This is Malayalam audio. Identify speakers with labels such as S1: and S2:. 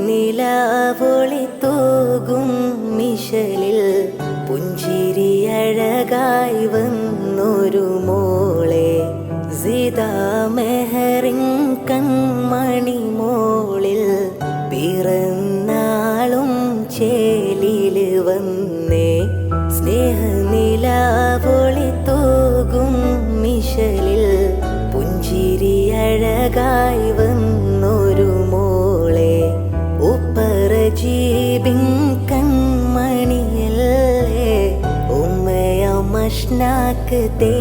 S1: സ്നേഹനിലാവൊളി തൂകും മിശലിൽ പുഞ്ചിരി അഴകായി വന്നൊരു മോളെ സിദാ മെഹറിൻ കൺമണി മോളിൽ പിറന്നാളും ചേലില് വന്നേ. സ്നേഹനിലാവൊളി തൂകും മിശലിൽ പുഞ്ചിരി അഴകായി വന്നൊരു മോളെ ഉപ്പറ ജീബിൻ കൺമണിയല്ലേ ഉമ്മയ മഷ്നാക്ക് തേ